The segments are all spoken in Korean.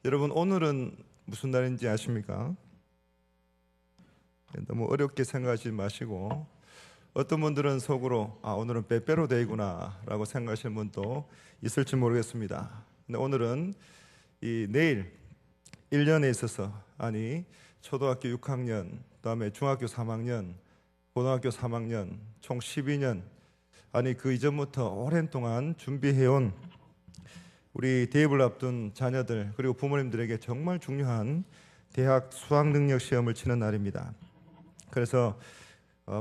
여러분, 오늘은 무슨 날인지 아십니까? 너무 어렵게 생각하지 마시고, 어떤 분들은 속으로 오늘은 빼빼로 데이구나 라고 생각하시는 분도 있을지 모르겠습니다. 근데 오늘은 내일 1년에 있어서, 초등학교 6학년, 그다음에 중학교 3학년, 고등학교 3학년, 총 12년, 그 이전부터 오랜 동안 준비해온 우리 대입을 앞둔 자녀들 그리고 부모님들에게 정말 중요한 대학 수학능력 시험을 치는 날입니다. 그래서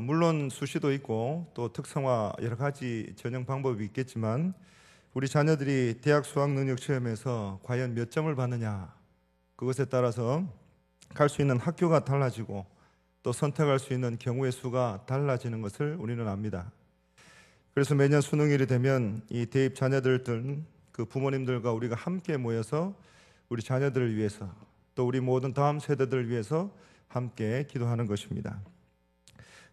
물론 수시도 있고 또 특성화 여러 가지 전형 방법이 있겠지만, 우리 자녀들이 대학 수학능력 시험에서 과연 몇 점을 받느냐, 그것에 따라서 갈 수 있는 학교가 달라지고 또 선택할 수 있는 경우의 수가 달라지는 것을 우리는 압니다. 그래서 매년 수능일이 되면 이 대입 자녀들 그 부모님들과 우리가 함께 모여서 우리 자녀들을 위해서, 또 우리 모든 다음 세대들을 위해서 함께 기도하는 것입니다.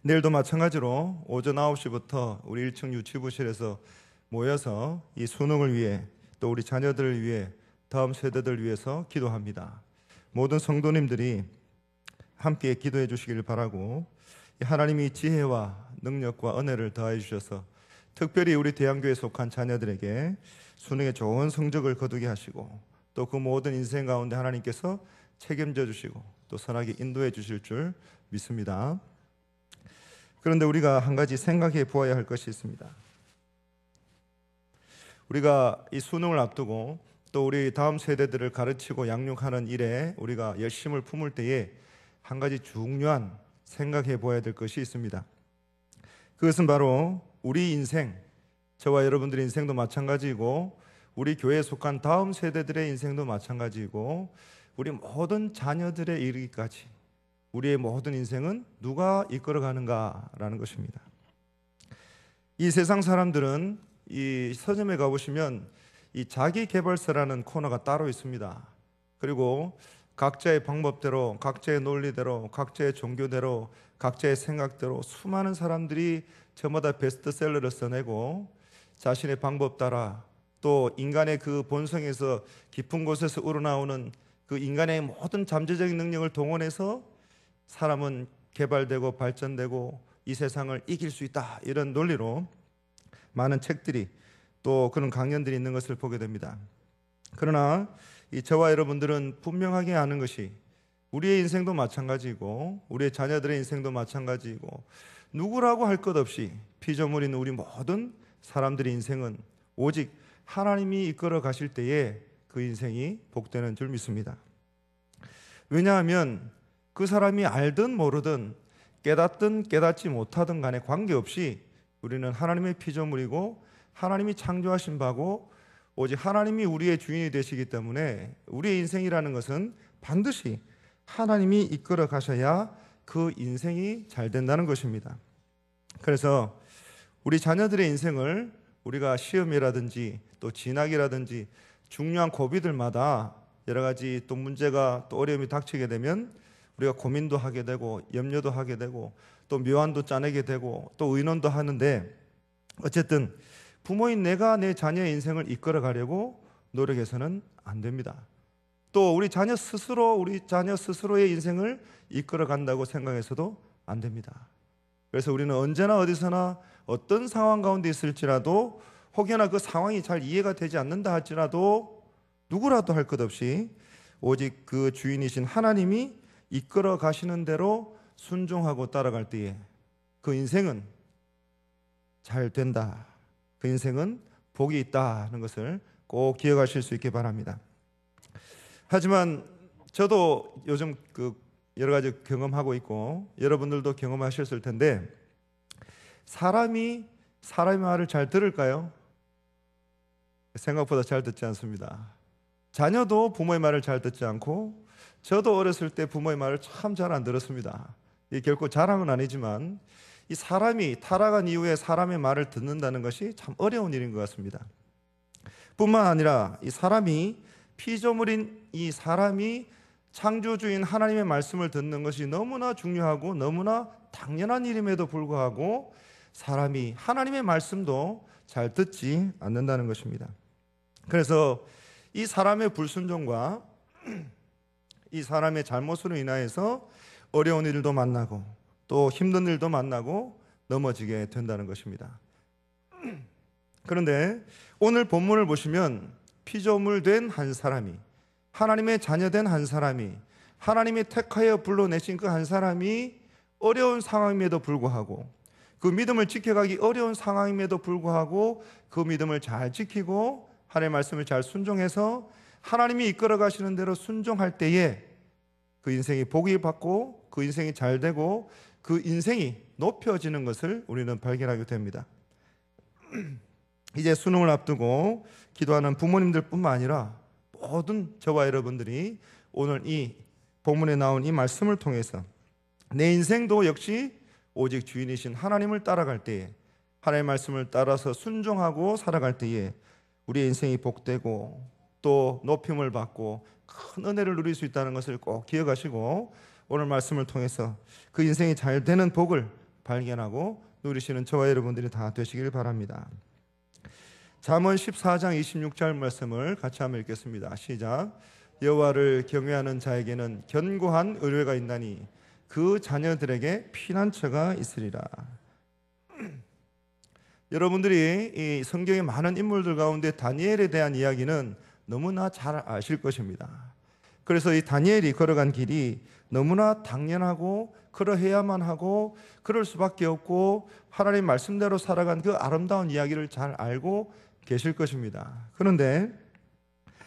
내일도 마찬가지로 오전 9시부터 우리 1층 유치부실에서 모여서 이 수능을 위해, 또 우리 자녀들을 위해, 다음 세대들을 위해서 기도합니다. 모든 성도님들이 함께 기도해 주시길 바라고, 하나님이 지혜와 능력과 은혜를 더해 주셔서 특별히 우리 대한교회에 속한 자녀들에게 수능에 좋은 성적을 거두게 하시고, 또 그 모든 인생 가운데 하나님께서 책임져 주시고 또 선하게 인도해 주실 줄 믿습니다. 그런데 우리가 한 가지 생각해 보아야 할 것이 있습니다. 우리가 이 수능을 앞두고 또 우리 다음 세대들을 가르치고 양육하는 일에 우리가 열심을 품을 때에 한 가지 중요한 생각해 보아야 될 것이 있습니다. 그것은 바로 우리 인생, 저와 여러분들의 인생도 마찬가지이고, 우리 교회에 속한 다음 세대들의 인생도 마찬가지이고, 우리 모든 자녀들의 이르기까지 우리의 모든 인생은 누가 이끌어가는가라는 것입니다. 이 세상 사람들은 이 서점에 가보시면 이 자기개발서라는 코너가 따로 있습니다. 그리고 각자의 방법대로, 각자의 논리대로, 각자의 종교대로, 각자의 생각대로 수많은 사람들이 저마다 베스트셀러를 써내고, 자신의 방법 따라 또 인간의 그 본성에서 깊은 곳에서 우러나오는 그 인간의 모든 잠재적인 능력을 동원해서 사람은 개발되고 발전되고 이 세상을 이길 수 있다, 이런 논리로 많은 책들이 또 그런 강연들이 있는 것을 보게 됩니다. 그러나 저와 여러분들은 분명하게 아는 것이, 우리의 인생도 마찬가지이고 우리의 자녀들의 인생도 마찬가지이고, 누구라고 할 것 없이 피조물인 우리 모든 사람들의 인생은 오직 하나님이 이끌어 가실 때에 그 인생이 복되는 줄 믿습니다. 왜냐하면 그 사람이 알든 모르든 깨닫든 깨닫지 못하든 간에 관계없이 우리는 하나님의 피조물이고 하나님이 창조하신 바고, 오직 하나님이 우리의 주인이 되시기 때문에 우리의 인생이라는 것은 반드시 하나님이 이끌어 가셔야 그 인생이 잘 된다는 것입니다. 그래서 우리 자녀들의 인생을 우리가 시험이라든지 또 진학이라든지 중요한 고비들마다 여러 가지 또 문제가 또 어려움이 닥치게 되면 우리가 고민도 하게 되고 염려도 하게 되고 또 묘안도 짜내게 되고 또 의논도 하는데, 어쨌든 부모인 내가 내 자녀의 인생을 이끌어 가려고 노력해서는 안 됩니다. 또 우리 자녀 스스로의 인생을 이끌어 간다고 생각해서도 안 됩니다. 그래서 우리는 언제나 어디서나 어떤 상황 가운데 있을지라도, 혹여나 그 상황이 잘 이해가 되지 않는다 할지라도 누구라도 할 것 없이 오직 그 주인이신 하나님이 이끌어 가시는 대로 순종하고 따라갈 때에 그 인생은 잘 된다, 그 인생은 복이 있다는 것을 꼭 기억하실 수 있기 바랍니다. 하지만 저도 요즘 여러 가지 경험하고 있고 여러분들도 경험하셨을 텐데, 사람이 사람의 말을 잘 들을까요? 생각보다 잘 듣지 않습니다. 자녀도 부모의 말을 잘 듣지 않고, 저도 어렸을 때 부모의 말을 참 잘 안 들었습니다. 이게 결코 자랑은 아니지만 이 사람이 타락한 이후에 사람의 말을 듣는다는 것이 참 어려운 일인 것 같습니다. 뿐만 아니라 이 사람이, 피조물인 이 사람이 창조주인 하나님의 말씀을 듣는 것이 너무나 중요하고 너무나 당연한 일임에도 불구하고 사람이 하나님의 말씀도 잘 듣지 않는다는 것입니다. 그래서 이 사람의 불순종과 이 사람의 잘못으로 인하여서 어려운 일도 만나고 또 힘든 일도 만나고 넘어지게 된다는 것입니다. 그런데 오늘 본문을 보시면 피조물 된 한 사람이, 하나님의 자녀된 한 사람이, 하나님이 택하여 불러내신 그 한 사람이 어려운 상황임에도 불구하고, 그 믿음을 지켜가기 어려운 상황임에도 불구하고 그 믿음을 잘 지키고 하나님의 말씀을 잘 순종해서 하나님이 이끌어 가시는 대로 순종할 때에 그 인생이 복이 받고 그 인생이 잘 되고 그 인생이 높여지는 것을 우리는 발견하게 됩니다. 이제 수능을 앞두고 기도하는 부모님들 뿐만 아니라 모든 저와 여러분들이 오늘 이 본문에 나온 이 말씀을 통해서 내 인생도 역시 오직 주인이신 하나님을 따라갈 때에, 하나님의 말씀을 따라서 순종하고 살아갈 때에 우리의 인생이 복되고 또 높임을 받고 큰 은혜를 누릴 수 있다는 것을 꼭 기억하시고 오늘 말씀을 통해서 그 인생이 잘 되는 복을 발견하고 누리시는 저와 여러분들이 다 되시길 바랍니다. 잠언 14장 26절 말씀을 같이 한번 읽겠습니다. 시작. 여호와를 경외하는 자에게는 견고한 의뢰가 있나니 그 자녀들에게 피난처가 있으리라. 여러분들이 이 성경의 많은 인물들 가운데 다니엘에 대한 이야기는 너무나 잘 아실 것입니다. 그래서 이 다니엘이 걸어간 길이 너무나 당연하고 그러해야만 하고 그럴 수밖에 없고 하나님 말씀대로 살아간 그 아름다운 이야기를 잘 알고 계실 것입니다. 그런데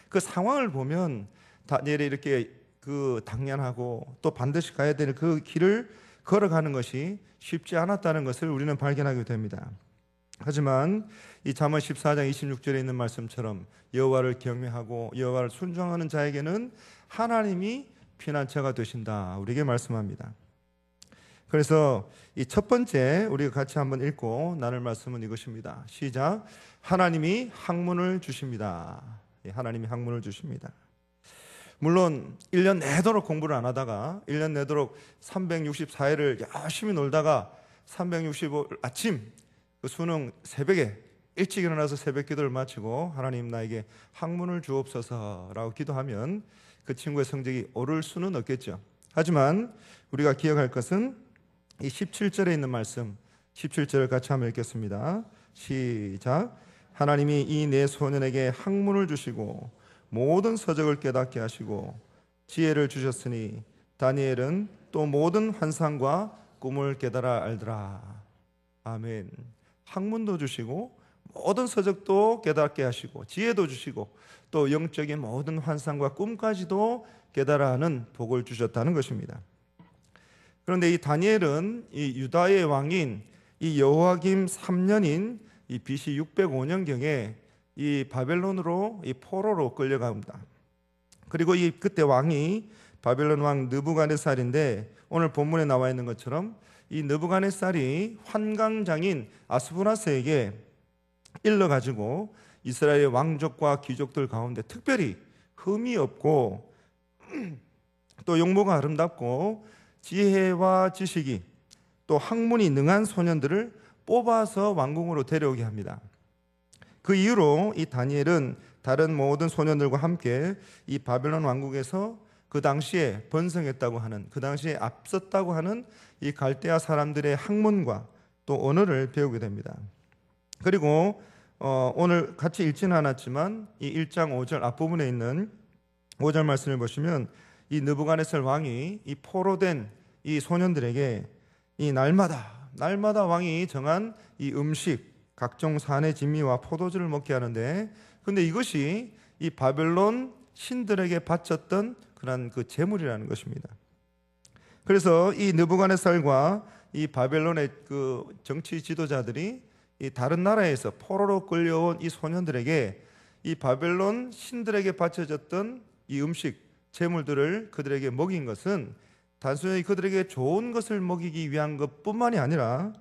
그 상황을 보면 다니엘이 이렇게 그 당연하고 또 반드시 가야 되는 그 길을 걸어가는 것이 쉽지 않았다는 것을 우리는 발견하게 됩니다. 하지만 이 잠언 14장 26절에 있는 말씀처럼 여호와를 경외하고 여호와를 순종하는 자에게는 하나님이 피난처가 되신다, 우리에게 말씀합니다. 그래서 이 첫 번째 우리가 같이 한번 읽고 나눌 말씀은 이것입니다. 시작. 하나님이 학문을 주십니다. 하나님이 학문을 주십니다. 물론 1년 내도록 공부를 안 하다가 1년 내도록 364일을 열심히 놀다가 365일 아침 그 수능 새벽에 일찍 일어나서 새벽 기도를 마치고 하나님 나에게 학문을 주옵소서라고 기도하면 그 친구의 성적이 오를 수는 없겠죠. 하지만 우리가 기억할 것은 이 17절에 있는 말씀, 17절을 같이 한번 읽겠습니다. 시작. 하나님이 이 내 소년에게 학문을 주시고 모든 서적을 깨닫게 하시고 지혜를 주셨으니 다니엘은 또 모든 환상과 꿈을 깨달아 알더라. 아멘. 학문도 주시고 모든 서적도 깨닫게 하시고 지혜도 주시고 또 영적인 모든 환상과 꿈까지도 깨달아 하는 복을 주셨다는 것입니다. 그런데 이 다니엘은 이 유다의 왕인 이 여호야김 3년인 이 BC 605년경에 이 바벨론으로 이 포로로 끌려갑니다. 그리고 이 그때 왕이 바벨론 왕 느부갓네살인데 오늘 본문에 나와 있는 것처럼 이 느부갓네살이 환강장인 아스부나스에게 일러가지고 이스라엘 왕족과 귀족들 가운데 특별히 흠이 없고 또 용모가 아름답고 지혜와 지식이 또 학문이 능한 소년들을 뽑아서 왕궁으로 데려오게 합니다. 그 이후로 이 다니엘은 다른 모든 소년들과 함께 이 바벨론 왕국에서 그 당시에 번성했다고 하는, 그 당시에 앞섰다고 하는 이 갈대아 사람들의 학문과 또 언어를 배우게 됩니다. 그리고 오늘 같이 읽지는 않았지만 이 1장 5절 앞부분에 있는 5절 말씀을 보시면 이 느부갓네살 왕이 이 포로된 이 소년들에게 이 날마다 왕이 정한 이 음식, 각종 산의 진미와 포도주를 먹게 하는데, 근데 이것이 이 바벨론 신들에게 바쳤던 그런 그 제물이라는 것입니다. 그래서 이 느부갓네살과 이 바벨론의 그 정치 지도자들이 이 다른 나라에서 포로로 끌려온 이 소년들에게 이 바벨론 신들에게 바쳐졌던 이 음식, 제물들을 그들에게 먹인 것은 단순히 그들에게 좋은 것을 먹이기 위한 것뿐만이 아니라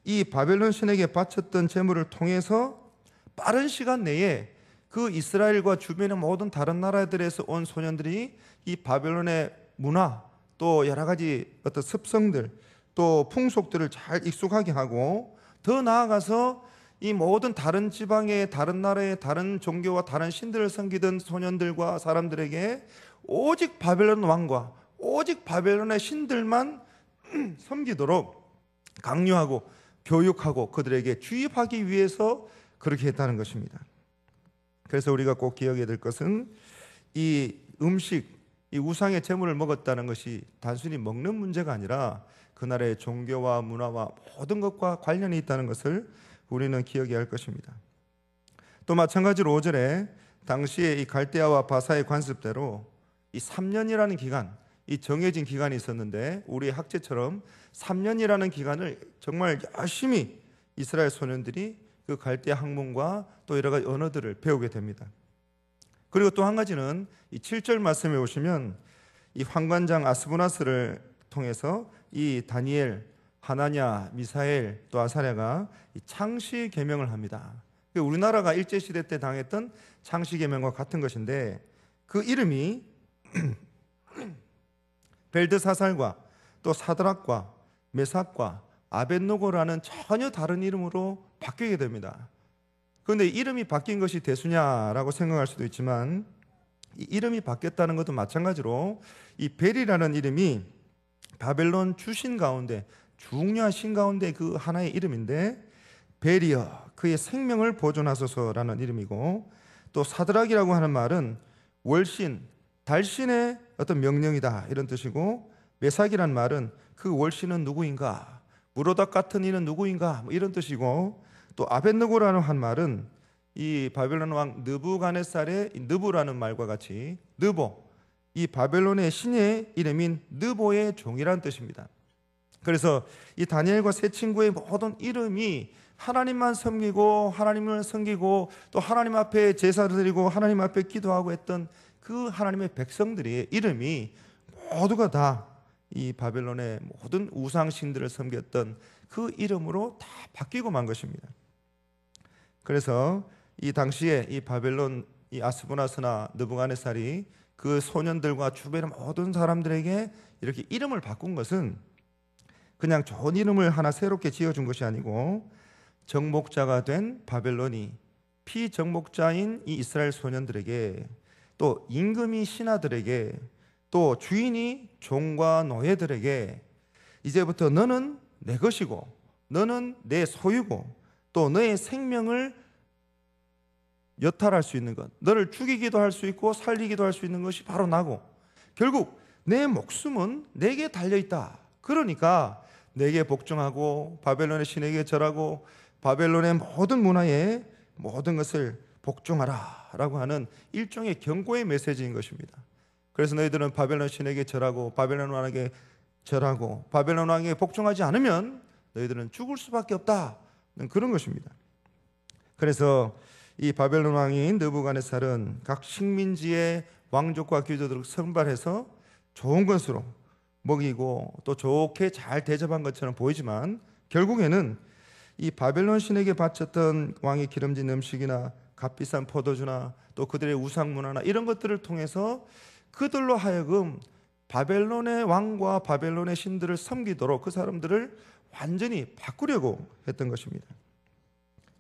이 바벨론 신에게 바쳤던 제물을 통해서 빠른 시간 내에 그 이스라엘과 주변의 모든 다른 나라들에서 온 소년들이 이 바벨론의 문화 또 여러 가지 어떤 습성들 또 풍속들을 잘 익숙하게 하고 더 나아가서 이 모든 다른 지방의 다른 나라의 다른 종교와 다른 신들을 섬기던 소년들과 사람들에게 오직 바벨론 왕과 오직 바벨론의 신들만 섬기도록 강요하고 교육하고 그들에게 주입하기 위해서 그렇게 했다는 것입니다. 그래서 우리가 꼭 기억해야 될 것은 이 음식, 이 우상의 제물을 먹었다는 것이 단순히 먹는 문제가 아니라 그 나라의 종교와 문화와 모든 것과 관련이 있다는 것을 우리는 기억해야 할 것입니다. 또 마찬가지로 5절에 당시에 이 갈대아와 바사의 관습대로 이 3년이라는 기간, 이 정해진 기간이 있었는데 우리의 학제처럼 3년이라는 기간을 정말 열심히 이스라엘 소년들이 그 갈대아 학문과 또 여러 가지 언어들을 배우게 됩니다. 그리고 또 한 가지는 이 7절 말씀에 보시면 이 환관장 아스부나스를 통해서 이 다니엘, 하나냐, 미사엘 또 아사랴가 이 창시 계명을 합니다. 우리나라가 일제 시대 때 당했던 창시 계명과 같은 것인데 그 이름이 벨드사살과 또 사드락과 메삭과 아벳노고라는 전혀 다른 이름으로 바뀌게 됩니다. 그런데 이름이 바뀐 것이 대수냐라고 생각할 수도 있지만 이 이름이 바뀌었다는 것도 마찬가지로 이 벨이라는 이름이 바벨론 주신 가운데 중요한 신 가운데 그 하나의 이름인데 벨이여 그의 생명을 보존하소서라는 이름이고 또 사드락이라고 하는 말은 월신, 달신의 어떤 명령이다 이런 뜻이고 메삭이란 말은 그 월신은 누구인가, 무로닥 같은 이는 누구인가 뭐 이런 뜻이고 또 아벳느고라는 한 말은 이 바벨론 왕 느부갓네살의 느부라는 말과 같이 느보, 이 바벨론의 신의 이름인 느보의 종이라는 뜻입니다. 그래서 이 다니엘과 세 친구의 모든 이름이 하나님만 섬기고 하나님을 섬기고 또 하나님 앞에 제사를 드리고 하나님 앞에 기도하고 했던 그 하나님의 백성들의 이름이 모두가 다 이 바벨론의 모든 우상신들을 섬겼던 그 이름으로 다 바뀌고 만 것입니다. 그래서 이 당시에 이 바벨론 이 아스부나스나 느부갓네살이 그 소년들과 주변의 모든 사람들에게 이렇게 이름을 바꾼 것은 그냥 좋은 이름을 하나 새롭게 지어준 것이 아니고 정복자가 된 바벨론이 피정복자인 이 이스라엘 소년들에게 또 임금이 신하들에게 또 주인이 종과 노예들에게 이제부터 너는 내 것이고 너는 내 소유고 또 너의 생명을 여탈할 수 있는 것, 너를 죽이기도 할 수 있고 살리기도 할 수 있는 것이 바로 나고 결국 내 목숨은 내게 달려있다. 그러니까 내게 복종하고 바벨론의 신에게 절하고 바벨론의 모든 문화에 모든 것을 복종하라 라고 하는 일종의 경고의 메시지인 것입니다. 그래서 너희들은 바벨론 신에게 절하고 바벨론 왕에게 절하고 바벨론 왕에게 복종하지 않으면 너희들은 죽을 수밖에 없다 그런 것입니다. 그래서 이 바벨론 왕인 느부갓네살은 각 식민지의 왕족과 귀족들을 선발해서 좋은 것으로 먹이고 또 좋게 잘 대접한 것처럼 보이지만 결국에는 이 바벨론 신에게 바쳤던 왕의 기름진 음식이나 값비싼 포도주나 또 그들의 우상 문화나 이런 것들을 통해서 그들로 하여금 바벨론의 왕과 바벨론의 신들을 섬기도록 그 사람들을 완전히 바꾸려고 했던 것입니다.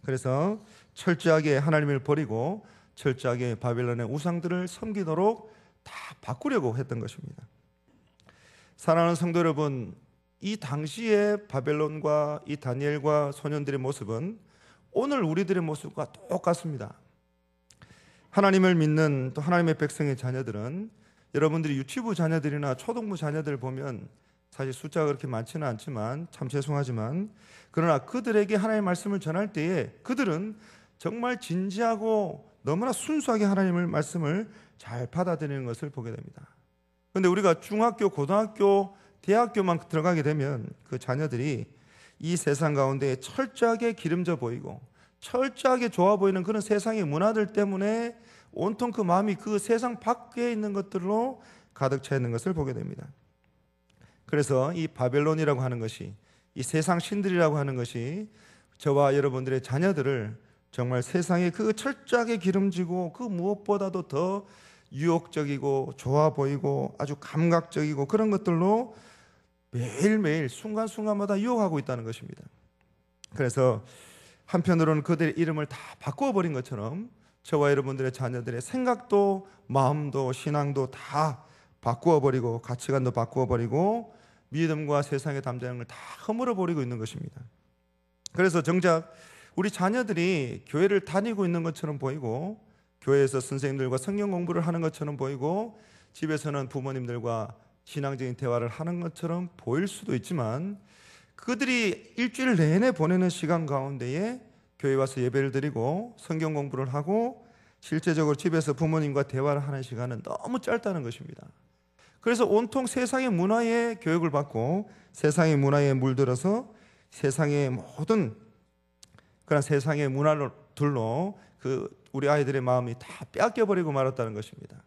그래서 철저하게 하나님을 버리고 철저하게 바벨론의 우상들을 섬기도록 다 바꾸려고 했던 것입니다. 사랑하는 성도 여러분, 이 당시의 바벨론과 이 다니엘과 소년들의 모습은 오늘 우리들의 모습과 똑같습니다. 하나님을 믿는 또 하나님의 백성의 자녀들은 여러분들이 유치부 자녀들이나 초등부 자녀들을 보면 사실 숫자가 그렇게 많지는 않지만 참 죄송하지만 그러나 그들에게 하나님의 말씀을 전할 때에 그들은 정말 진지하고 너무나 순수하게 하나님의 말씀을 잘 받아들이는 것을 보게 됩니다. 그런데 우리가 중학교, 고등학교, 대학교만 들어가게 되면 그 자녀들이 이 세상 가운데 철저하게 기름져 보이고 철저하게 좋아 보이는 그런 세상의 문화들 때문에 온통 그 마음이 그 세상 밖에 있는 것들로 가득 차 있는 것을 보게 됩니다. 그래서 이 바벨론이라고 하는 것이 이 세상 신들이라고 하는 것이 저와 여러분들의 자녀들을 정말 세상에 그 철저하게 기름지고 그 무엇보다도 더 유혹적이고 좋아 보이고 아주 감각적이고 그런 것들로 매일매일 순간순간마다 유혹하고 있다는 것입니다. 그래서 한편으로는 그들의 이름을 다 바꾸어 버린 것처럼 저와 여러분들의 자녀들의 생각도 마음도 신앙도 다 바꾸어 버리고 가치관도 바꾸어 버리고 믿음과 세상의 담대함을 다 허물어 버리고 있는 것입니다. 그래서 정작 우리 자녀들이 교회를 다니고 있는 것처럼 보이고 교회에서 선생님들과 성경 공부를 하는 것처럼 보이고 집에서는 부모님들과 신앙적인 대화를 하는 것처럼 보일 수도 있지만 그들이 일주일 내내 보내는 시간 가운데에 교회 와서 예배를 드리고 성경 공부를 하고 실제적으로 집에서 부모님과 대화를 하는 시간은 너무 짧다는 것입니다. 그래서 온통 세상의 문화에 교육을 받고 세상의 문화에 물들어서 세상의 모든 그런 세상의 문화들로 우리 아이들의 마음이 다 빼앗겨버리고 말았다는 것입니다.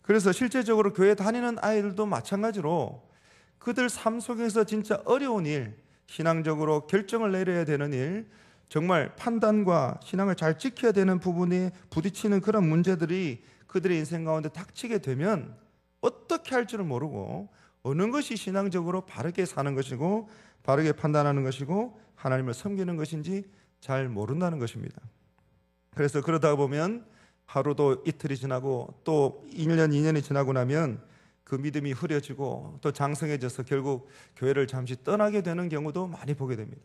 그래서 실제적으로 교회 다니는 아이들도 마찬가지로 그들 삶 속에서 진짜 어려운 일, 신앙적으로 결정을 내려야 되는 일, 정말 판단과 신앙을 잘 지켜야 되는 부분에 부딪히는 그런 문제들이 그들의 인생 가운데 닥치게 되면 어떻게 할 줄을 모르고 어느 것이 신앙적으로 바르게 사는 것이고 바르게 판단하는 것이고 하나님을 섬기는 것인지 잘 모른다는 것입니다. 그래서 그러다 보면 하루도 이틀이 지나고 또 1년, 2년이 지나고 나면 그 믿음이 흐려지고 또 장성해져서 결국 교회를 잠시 떠나게 되는 경우도 많이 보게 됩니다.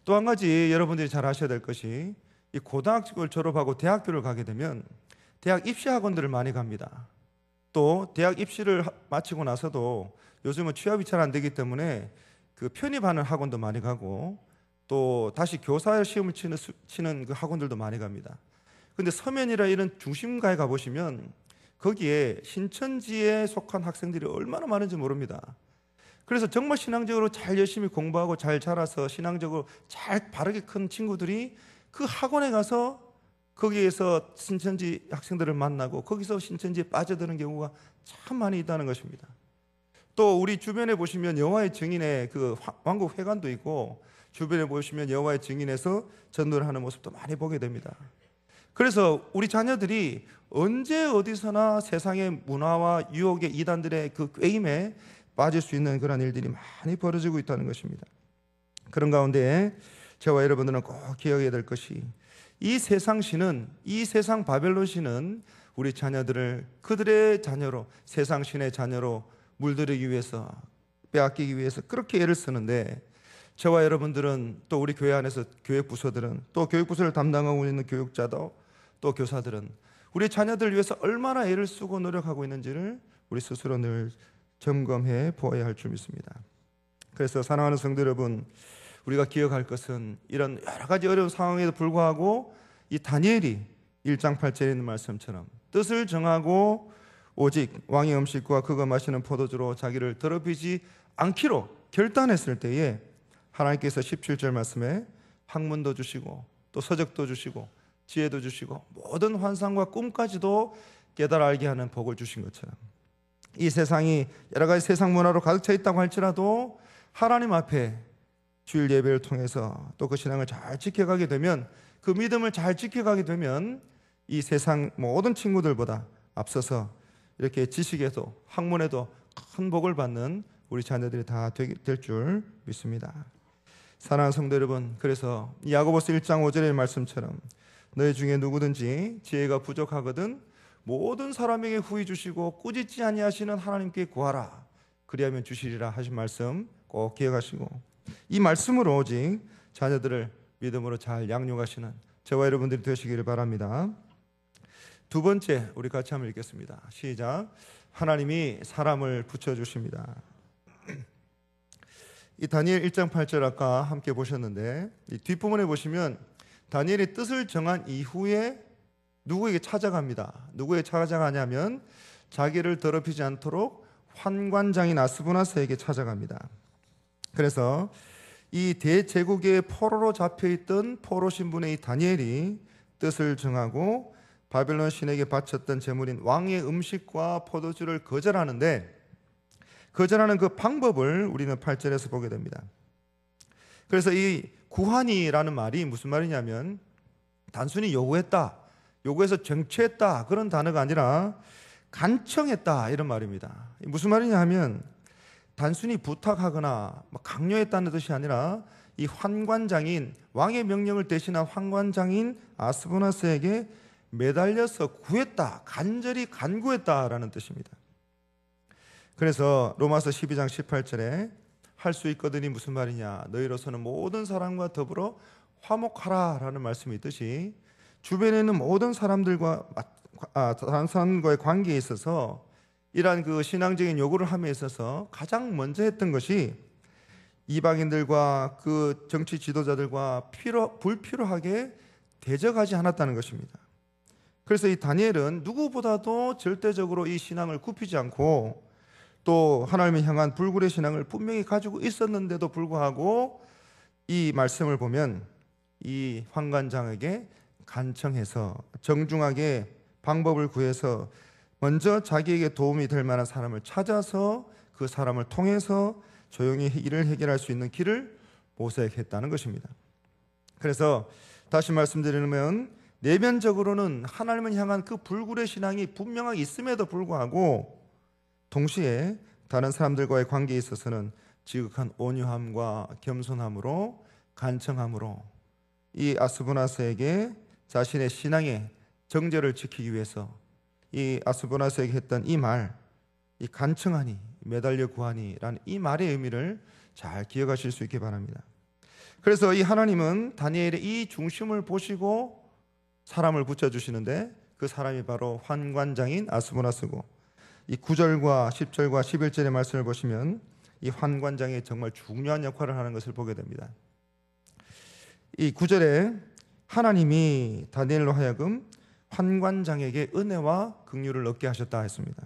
또 한 가지 여러분들이 잘 아셔야 될 것이 이 고등학교를 졸업하고 대학교를 가게 되면 대학 입시 학원들을 많이 갑니다. 또 대학 입시를 마치고 나서도 요즘은 취업이 잘 안 되기 때문에 그 편입하는 학원도 많이 가고 또 다시 교사 시험을 치는 그 학원들도 많이 갑니다. 근데 서면이라 이런 중심가에 가보시면 거기에 신천지에 속한 학생들이 얼마나 많은지 모릅니다. 그래서 정말 신앙적으로 잘 열심히 공부하고 잘 자라서 신앙적으로 잘 바르게 큰 친구들이 그 학원에 가서 거기에서 신천지 학생들을 만나고 거기서 신천지에 빠져드는 경우가 참 많이 있다는 것입니다. 또 우리 주변에 보시면 여호와의 증인의 그 왕국 회관도 있고 주변에 보시면 여호와의 증인에서 전도를 하는 모습도 많이 보게 됩니다. 그래서 우리 자녀들이 언제 어디서나 세상의 문화와 유혹의 이단들의 그 꾀임에 빠질 수 있는 그런 일들이 많이 벌어지고 있다는 것입니다. 그런 가운데 저와 여러분들은 꼭 기억해야 될 것이 이 세상 신은, 이 세상 바벨론 신은 우리 자녀들을 그들의 자녀로, 세상 신의 자녀로 물들이기 위해서, 빼앗기기 위해서 그렇게 애를 쓰는데 저와 여러분들은 또 우리 교회 안에서 교육부서들은 또 교육부서를 담당하고 있는 교육자도 또 교사들은 우리 자녀들을 위해서 얼마나 애를 쓰고 노력하고 있는지를 우리 스스로 늘 점검해 보아야 할 줄 믿습니다. 그래서 사랑하는 성도 여러분, 우리가 기억할 것은 이런 여러 가지 어려운 상황에도 불구하고 이 다니엘이 1장 8절에 있는 말씀처럼 뜻을 정하고 오직 왕의 음식과 그가 마시는 포도주로 자기를 더럽히지 않기로 결단했을 때에 하나님께서 17절 말씀에 학문도 주시고 또 서적도 주시고 지혜도 주시고 모든 환상과 꿈까지도 깨달아 알게 하는 복을 주신 것처럼 이 세상이 여러 가지 세상 문화로 가득 차 있다고 할지라도 하나님 앞에 주일 예배를 통해서 또 그 신앙을 잘 지켜가게 되면 그 믿음을 잘 지켜가게 되면 이 세상 모든 친구들보다 앞서서 이렇게 지식에도 학문에도 큰 복을 받는 우리 자녀들이 다 될 줄 믿습니다. 사랑하는 성도 여러분, 그래서 야고보서 1장 5절의 말씀처럼 너희 중에 누구든지 지혜가 부족하거든 모든 사람에게 후히 주시고 꾸짖지 아니하시는 하나님께 구하라 그리하면 주시리라 하신 말씀 꼭 기억하시고 이 말씀으로 오직 자녀들을 믿음으로 잘 양육하시는 저와 여러분들이 되시기를 바랍니다. 두 번째 우리 같이 한번 읽겠습니다. 시작. 하나님이 사람을 붙여주십니다. 이 다니엘 1장 8절 아까 함께 보셨는데 이 뒷부분에 보시면 다니엘이 뜻을 정한 이후에 누구에게 찾아갑니다. 누구에게 찾아가냐면 자기를 더럽히지 않도록 환관장인 아스부나스에게 찾아갑니다. 그래서 이 대제국의 포로로 잡혀있던 포로 신분의 이 다니엘이 뜻을 정하고 바벨론 신에게 바쳤던 제물인 왕의 음식과 포도주를 거절하는데 거절하는 그 방법을 우리는 8절에서 보게 됩니다. 그래서 이 구하니라는 말이 무슨 말이냐면 단순히 요구했다, 요구해서 쟁취했다 그런 단어가 아니라 간청했다 이런 말입니다. 무슨 말이냐 하면 단순히 부탁하거나 강요했다는 뜻이 아니라 이 환관장인, 왕의 명령을 대신한 환관장인 아스보나스에게 매달려서 구했다, 간절히 간구했다라는 뜻입니다. 그래서 로마서 12장 18절에 할 수 있거든이 무슨 말이냐, 너희로서는 모든 사람과 더불어 화목하라 라는 말씀이 있듯이 주변에 있는 모든 사람들과 다른 사람과의 관계에 있어서 이러한 그 신앙적인 요구를 함에 있어서 가장 먼저 했던 것이 이방인들과 그 정치 지도자들과 불필요하게 대적하지 않았다는 것입니다. 그래서 이 다니엘은 누구보다도 절대적으로 이 신앙을 굽히지 않고 또 하나님을 향한 불굴의 신앙을 분명히 가지고 있었는데도 불구하고 이 말씀을 보면 이 환관장에게 간청해서 정중하게 방법을 구해서 먼저 자기에게 도움이 될 만한 사람을 찾아서 그 사람을 통해서 조용히 일을 해결할 수 있는 길을 모색했다는 것입니다. 그래서 다시 말씀드리면 내면적으로는 하나님을 향한 그 불굴의 신앙이 분명하게 있음에도 불구하고 동시에 다른 사람들과의 관계에 있어서는 지극한 온유함과 겸손함으로 간청함으로 이 아스보나스에게 자신의 신앙의 정절을 지키기 위해서 이 아스보나스에게 했던 이 말, 이 간청하니 매달려 구하니 라는 이 말의 의미를 잘 기억하실 수 있기 바랍니다. 그래서 이 하나님은 다니엘의 이 중심을 보시고 사람을 붙여주시는데 그 사람이 바로 환관장인 아스보나스고, 이 9절과 10절과 11절의 말씀을 보시면 이 환관장이 정말 중요한 역할을 하는 것을 보게 됩니다. 이 9절에 하나님이 다니엘로 하여금 환관장에게 은혜와 긍휼을 얻게 하셨다 했습니다.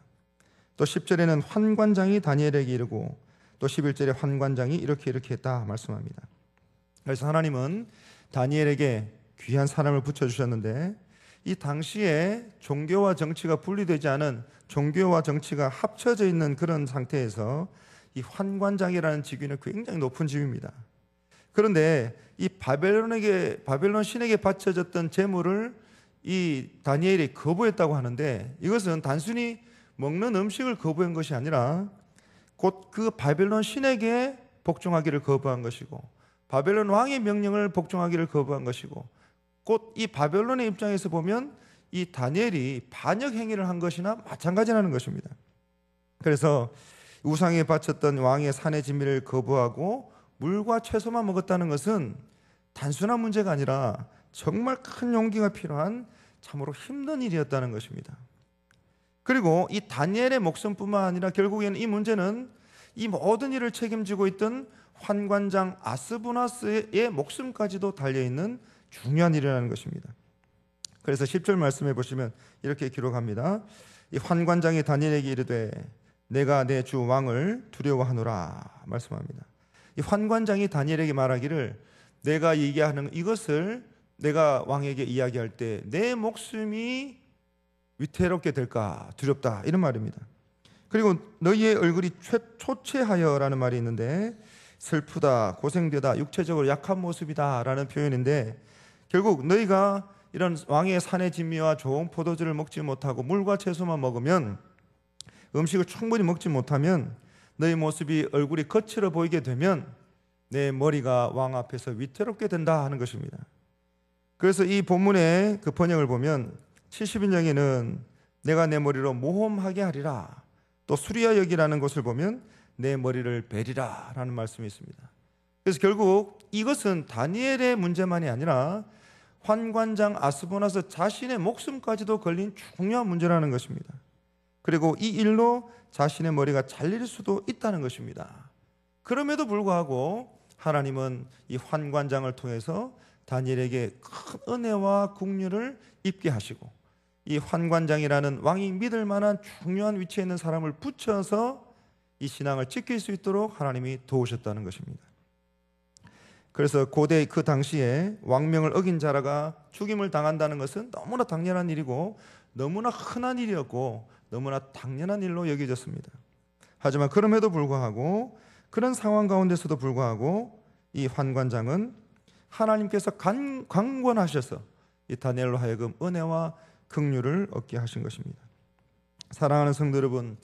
또 10절에는 환관장이 다니엘에게 이르고 또 11절에 환관장이 이렇게 했다 말씀합니다. 그래서 하나님은 다니엘에게 귀한 사람을 붙여주셨는데 이 당시에 종교와 정치가 분리되지 않은, 종교와 정치가 합쳐져 있는 그런 상태에서 이 환관장이라는 직위는 굉장히 높은 직위입니다. 그런데 이 바벨론 신에게 바쳐졌던 재물을 이 다니엘이 거부했다고 하는데 이것은 단순히 먹는 음식을 거부한 것이 아니라 곧 그 바벨론 신에게 복종하기를 거부한 것이고 바벨론 왕의 명령을 복종하기를 거부한 것이고 곧 이 바벨론의 입장에서 보면 이 다니엘이 반역 행위를 한 것이나 마찬가지라는 것입니다. 그래서 우상에 바쳤던 왕의 산의 진미를 거부하고 물과 채소만 먹었다는 것은 단순한 문제가 아니라 정말 큰 용기가 필요한 참으로 힘든 일이었다는 것입니다. 그리고 이 다니엘의 목숨뿐만 아니라 결국에는 이 문제는 이 모든 일을 책임지고 있던 환관장 아스보나스의 목숨까지도 달려있는 중요한 일이라는 것입니다. 그래서 10절 말씀해 보시면 이렇게 기록합니다. 이 환관장이 다니엘에게 이르되 내가 내 주 왕을 두려워하노라 말씀합니다. 이 환관장이 다니엘에게 말하기를 내가 얘기하는 이것을 내가 왕에게 이야기할 때 내 목숨이 위태롭게 될까 두렵다 이런 말입니다. 그리고 너희의 얼굴이 초췌하여라는 말이 있는데 슬프다, 고생되다, 육체적으로 약한 모습이다 라는 표현인데 결국 너희가 이런 왕의 산의 진미와 좋은 포도주를 먹지 못하고 물과 채소만 먹으면, 음식을 충분히 먹지 못하면 너희 모습이 얼굴이 거칠어 보이게 되면 내 머리가 왕 앞에서 위태롭게 된다 하는 것입니다. 그래서 이 본문의 그 번역을 보면 70인역에는 내가 내 머리로 모험하게 하리라, 또 수리아 역이라는 것을 보면 내 머리를 베리라 라는 말씀이 있습니다. 그래서 결국 이것은 다니엘의 문제만이 아니라 환관장 아스보나스 자신의 목숨까지도 걸린 중요한 문제라는 것입니다. 그리고 이 일로 자신의 머리가 잘릴 수도 있다는 것입니다. 그럼에도 불구하고 하나님은 이 환관장을 통해서 다니엘에게 큰 은혜와 긍휼을 입게 하시고 이 환관장이라는 왕이 믿을 만한 중요한 위치에 있는 사람을 붙여서 이 신앙을 지킬 수 있도록 하나님이 도우셨다는 것입니다. 그래서 고대 그 당시에 왕명을 어긴 자라가 죽임을 당한다는 것은 너무나 당연한 일이고 너무나 흔한 일이었고 너무나 당연한 일로 여겨졌습니다. 하지만 그럼에도 불구하고 그런 상황 가운데서도 불구하고 이 환관장은 하나님께서 강권하셔서 이 다니엘로 하여금 은혜와 긍휼을 얻게 하신 것입니다. 사랑하는 성도 여러분,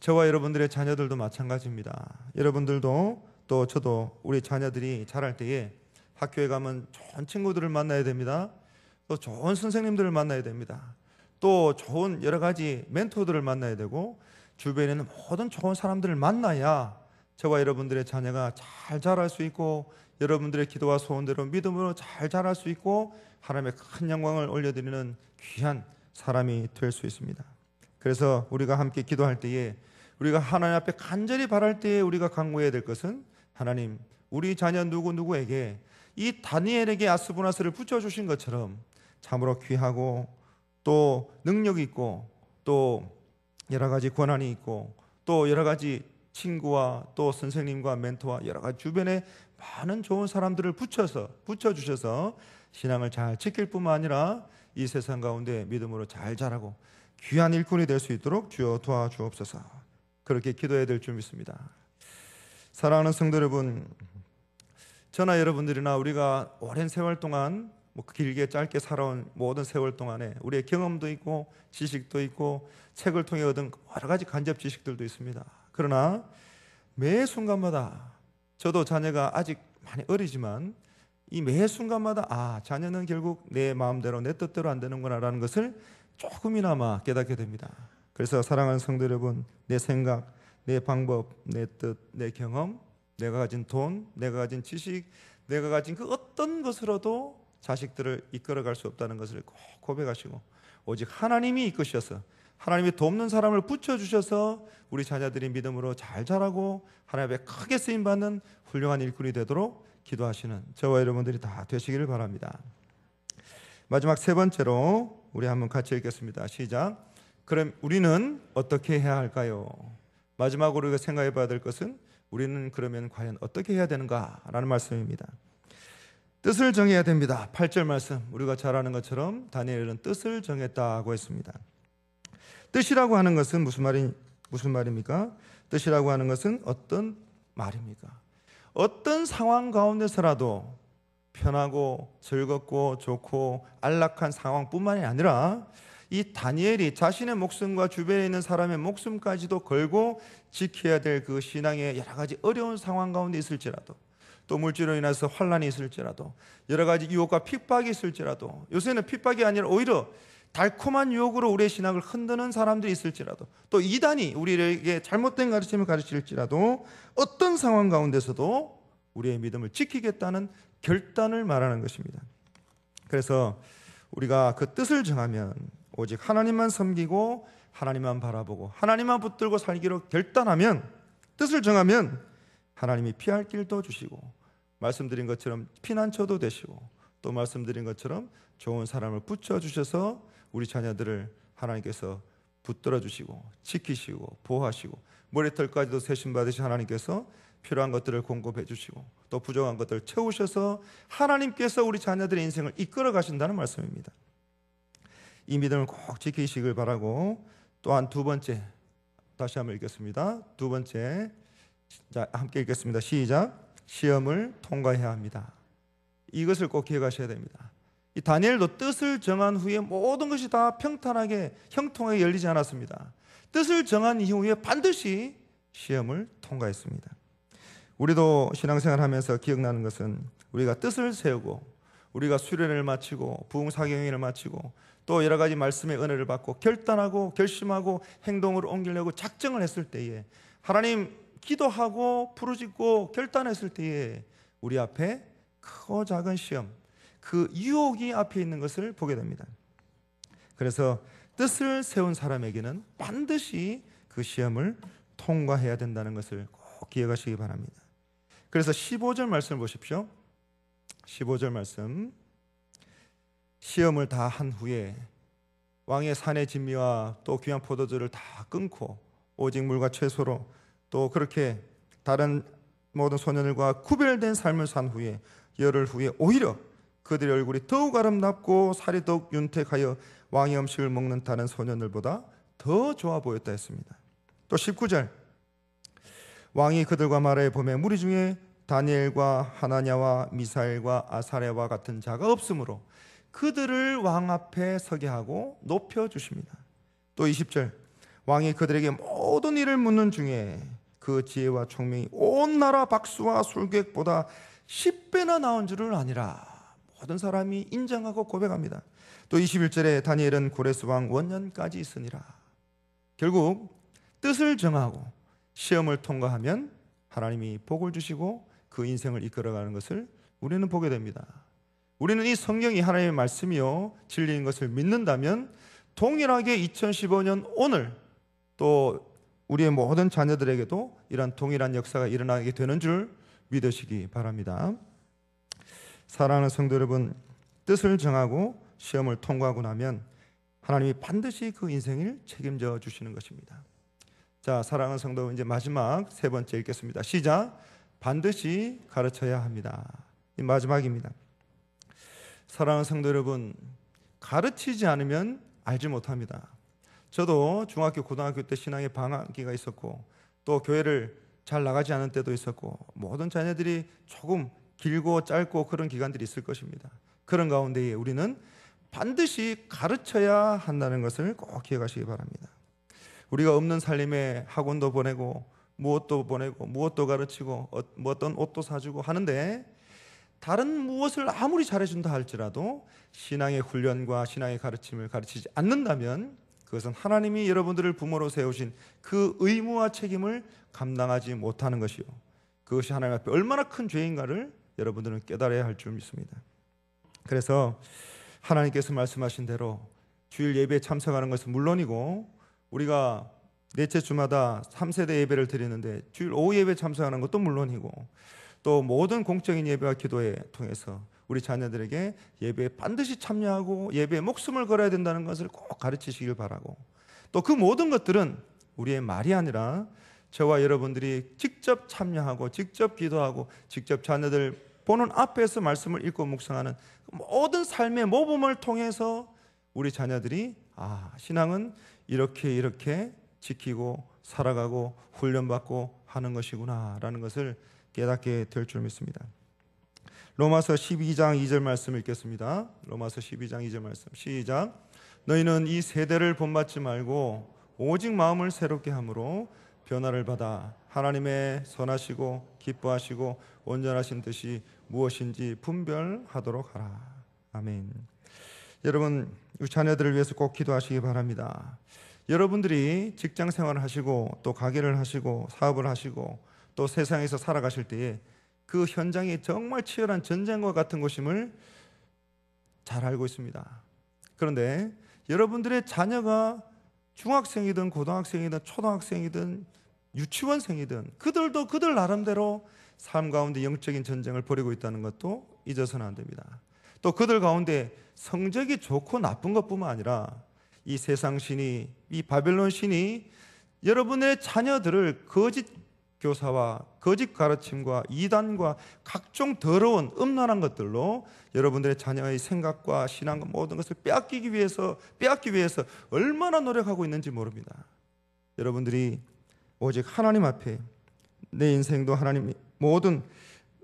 저와 여러분들의 자녀들도 마찬가지입니다. 여러분들도 또 저도 우리 자녀들이 자랄 때에 학교에 가면 좋은 친구들을 만나야 됩니다. 또 좋은 선생님들을 만나야 됩니다. 또 좋은 여러 가지 멘토들을 만나야 되고 주변에 있는 모든 좋은 사람들을 만나야 저와 여러분들의 자녀가 잘 자랄 수 있고 여러분들의 기도와 소원대로 믿음으로 잘 자랄 수 있고 하나님의 큰 영광을 올려드리는 귀한 사람이 될 수 있습니다. 그래서 우리가 함께 기도할 때에 우리가 하나님 앞에 간절히 바랄 때에 우리가 간구해야 될 것은 하나님, 우리 자녀 누구누구에게 이 다니엘에게 아스보나스를 붙여주신 것처럼 참으로 귀하고 또 능력 있고 또 여러 가지 권한이 있고 또 여러 가지 친구와 또 선생님과 멘토와 여러 가지 주변에 많은 좋은 사람들을 붙여주셔서 신앙을 잘 지킬 뿐만 아니라 이 세상 가운데 믿음으로 잘 자라고 귀한 일꾼이 될 수 있도록 주여 도와주옵소서. 그렇게 기도해야 될 줄 믿습니다. 사랑하는 성도 여러분, 저나 여러분들이나 우리가 오랜 세월 동안 길게 짧게 살아온 모든 세월 동안에 우리의 경험도 있고 지식도 있고 책을 통해 얻은 여러 가지 간접 지식들도 있습니다. 그러나 매 순간마다 저도 자녀가 아직 많이 어리지만 이 매 순간마다 자녀는 결국 내 마음대로 내 뜻대로 안 되는구나 라는 것을 조금이나마 깨닫게 됩니다. 그래서 사랑하는 성도 여러분, 내 생각, 내 방법, 내 뜻, 내 경험, 내가 가진 돈, 내가 가진 지식, 내가 가진 그 어떤 것으로도 자식들을 이끌어갈 수 없다는 것을 꼭 고백하시고 오직 하나님이 이끄셔서 하나님이 돕는 사람을 붙여주셔서 우리 자녀들이 믿음으로 잘 자라고 하나님의 크게 쓰임받는 훌륭한 일꾼이 되도록 기도하시는 저와 여러분들이 다 되시기를 바랍니다. 마지막 세 번째로 우리 한번 같이 읽겠습니다. 시작. 그럼 우리는 어떻게 해야 할까요? 마지막으로 우리가 생각해 봐야 될 것은 우리는 그러면 과연 어떻게 해야 되는가라는 말씀입니다. 뜻을 정해야 됩니다. 8절 말씀, 우리가 잘 아는 것처럼 다니엘은 뜻을 정했다고 했습니다. 뜻이라고 하는 것은 무슨 말입니까? 뜻이라고 하는 것은 어떤 말입니까? 어떤 상황 가운데서라도 편하고 즐겁고 좋고 안락한 상황뿐만이 아니라 이 다니엘이 자신의 목숨과 주변에 있는 사람의 목숨까지도 걸고 지켜야 될 그 신앙의 여러 가지 어려운 상황 가운데 있을지라도, 또 물질로 인해서 환난이 있을지라도, 여러 가지 유혹과 핍박이 있을지라도, 요새는 핍박이 아니라 오히려 달콤한 유혹으로 우리의 신앙을 흔드는 사람들이 있을지라도, 또 이단이 우리에게 잘못된 가르침을 가르칠지라도 어떤 상황 가운데서도 우리의 믿음을 지키겠다는 결단을 말하는 것입니다. 그래서 우리가 그 뜻을 정하면 오직 하나님만 섬기고 하나님만 바라보고 하나님만 붙들고 살기로 결단하면, 뜻을 정하면 하나님이 피할 길도 주시고 말씀드린 것처럼 피난처도 되시고 또 말씀드린 것처럼 좋은 사람을 붙여주셔서 우리 자녀들을 하나님께서 붙들어 주시고 지키시고 보호하시고 머리털까지도 세심받으신 하나님께서 필요한 것들을 공급해 주시고 또 부족한 것들을 채우셔서 하나님께서 우리 자녀들의 인생을 이끌어 가신다는 말씀입니다. 이 믿음을 꼭 지키시길 바라고, 또한 두 번째, 다시 한번 읽겠습니다. 두 번째, 자, 함께 읽겠습니다. 시작. 시험을 통과해야 합니다. 이것을 꼭 기억하셔야 됩니다. 이 다니엘도 뜻을 정한 후에 모든 것이 다 평탄하게 형통하게 열리지 않았습니다. 뜻을 정한 이후에 반드시 시험을 통과했습니다. 우리도 신앙생활 하면서 기억나는 것은 우리가 뜻을 세우고 우리가 수련을 마치고 부흥사경회를 마치고 또 여러 가지 말씀의 은혜를 받고 결단하고 결심하고 행동으로 옮기려고 작정을 했을 때에, 하나님 기도하고 부르짖고 결단했을 때에 우리 앞에 크고 작은 시험, 그 유혹이 앞에 있는 것을 보게 됩니다. 그래서 뜻을 세운 사람에게는 반드시 그 시험을 통과해야 된다는 것을 꼭 기억하시기 바랍니다. 그래서 15절 말씀을 보십시오. 15절 말씀, 시험을 다 한 후에 왕의 산의 진미와 또 귀한 포도주를 다 끊고 오직 물과 채소로 또 그렇게 다른 모든 소년들과 구별된 삶을 산 후에 열흘 후에 오히려 그들의 얼굴이 더욱 아름답고 살이 더욱 윤택하여 왕의 음식을 먹는 다른 소년들보다 더 좋아 보였다 했습니다. 또 19절, 왕이 그들과 말하여 보매 무리 중에 다니엘과 하나냐와 미사엘과 아사랴와 같은 자가 없으므로 그들을 왕 앞에 서게 하고 높여주십니다. 또 20절, 왕이 그들에게 모든 일을 묻는 중에 그 지혜와 총명이 온 나라 박수와 술객보다 10배나 나온 줄을 아니라 모든 사람이 인정하고 고백합니다. 또 21절에 다니엘은 고레스 왕 원년까지 있으니라. 결국 뜻을 정하고 시험을 통과하면 하나님이 복을 주시고 그 인생을 이끌어가는 것을 우리는 보게 됩니다. 우리는 이 성경이 하나님의 말씀이요 진리인 것을 믿는다면 동일하게 2015년 오늘 또 우리의 모든 자녀들에게도 이러한 동일한 역사가 일어나게 되는 줄 믿으시기 바랍니다. 사랑하는 성도 여러분, 뜻을 정하고 시험을 통과하고 나면 하나님이 반드시 그 인생을 책임져 주시는 것입니다. 자, 사랑하는 성도, 이제 마지막 세 번째 읽겠습니다. 시작. 반드시 가르쳐야 합니다. 이 마지막입니다. 사랑하는 성도 여러분, 가르치지 않으면 알지 못합니다. 저도 중학교, 고등학교 때 신앙의 방황기가 있었고 또 교회를 잘 나가지 않은 때도 있었고 모든 자녀들이 조금 길고 짧고 그런 기간들이 있을 것입니다. 그런 가운데에 우리는 반드시 가르쳐야 한다는 것을 꼭 기억하시기 바랍니다. 우리가 없는 살림에 학원도 보내고 무엇도 보내고 무엇도 가르치고 어떤 옷도 사주고 하는데 다른 무엇을 아무리 잘해준다 할지라도 신앙의 훈련과 신앙의 가르침을 가르치지 않는다면 그것은 하나님이 여러분들을 부모로 세우신 그 의무와 책임을 감당하지 못하는 것이요, 그것이 하나님 앞에 얼마나 큰 죄인가를 여러분들은 깨달아야 할 줄 믿습니다. 그래서 하나님께서 말씀하신 대로 주일 예배에 참석하는 것은 물론이고 우리가 넷째 주마다 3세대 예배를 드리는데 주일 오후 예배에 참석하는 것도 물론이고 또 모든 공적인 예배와 기도에 통해서 우리 자녀들에게 예배에 반드시 참여하고 예배에 목숨을 걸어야 된다는 것을 꼭 가르치시길 바라고, 또 그 모든 것들은 우리의 말이 아니라 저와 여러분들이 직접 참여하고 직접 기도하고 직접 자녀들 보는 앞에서 말씀을 읽고 묵상하는 모든 삶의 모범을 통해서 우리 자녀들이 신앙은 이렇게 지키고 살아가고 훈련받고 하는 것이구나 라는 것을 깨닫게 될 줄 믿습니다. 로마서 12장 2절 말씀 읽겠습니다. 로마서 12장 2절 말씀 시작. 너희는 이 세대를 본받지 말고 오직 마음을 새롭게 함으로 변화를 받아 하나님의 선하시고 기뻐하시고 온전하신 뜻이 무엇인지 분별하도록 하라. 아멘. 여러분, 우리 자녀들을 위해서 꼭 기도하시기 바랍니다. 여러분들이 직장 생활을 하시고 또 가게를 하시고 사업을 하시고 또 세상에서 살아가실 때에 그 현장이 정말 치열한 전쟁과 같은 곳임을 잘 알고 있습니다. 그런데 여러분들의 자녀가 중학생이든 고등학생이든 초등학생이든 유치원생이든 그들도 그들 나름대로 삶 가운데 영적인 전쟁을 벌이고 있다는 것도 잊어서는 안 됩니다. 또 그들 가운데 성적이 좋고 나쁜 것뿐만 아니라 이 세상 신이, 이 바벨론 신이 여러분의 자녀들을 거짓 교사와 거짓 가르침과 이단과 각종 더러운 음란한 것들로 여러분들의 자녀의 생각과 신앙과 모든 것을 빼앗기 위해서 얼마나 노력하고 있는지 모릅니다. 여러분들이 오직 하나님 앞에 내 인생도 하나님, 모든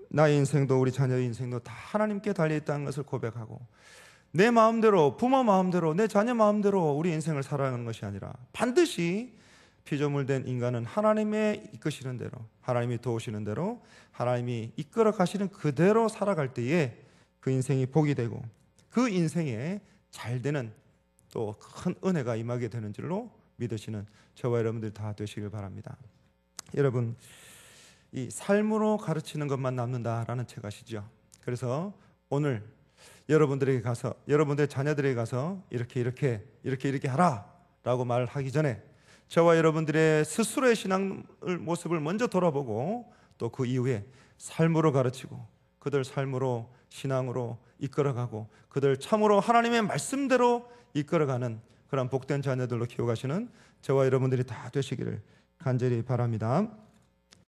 나의 인생도 우리 자녀의 인생도 다 하나님께 달려있다는 것을 고백하고 내 마음대로, 부모 마음대로, 내 자녀 마음대로 우리 인생을 살아가는 것이 아니라 반드시 피조물 된 인간은 하나님의 이끄시는 대로, 하나님이 도우시는 대로, 하나님이 이끌어 가시는 그대로 살아갈 때에 그 인생이 복이 되고 그 인생에 잘 되는 또 큰 은혜가 임하게 되는 줄로 믿으시는 저와 여러분들 다 되시길 바랍니다. 여러분, 이 삶으로 가르치는 것만 남는다라는 책 아시죠? 그래서 오늘 여러분들에게 가서, 여러분들의 자녀들에게 가서 이렇게 하라 라고 말하기 전에 저와 여러분들의 스스로의 신앙 모습을 먼저 돌아보고 또 그 이후에 삶으로 가르치고 그들 삶으로 신앙으로 이끌어가고 그들 참으로 하나님의 말씀대로 이끌어가는 그런 복된 자녀들로 키워가시는 저와 여러분들이 다 되시기를 간절히 바랍니다.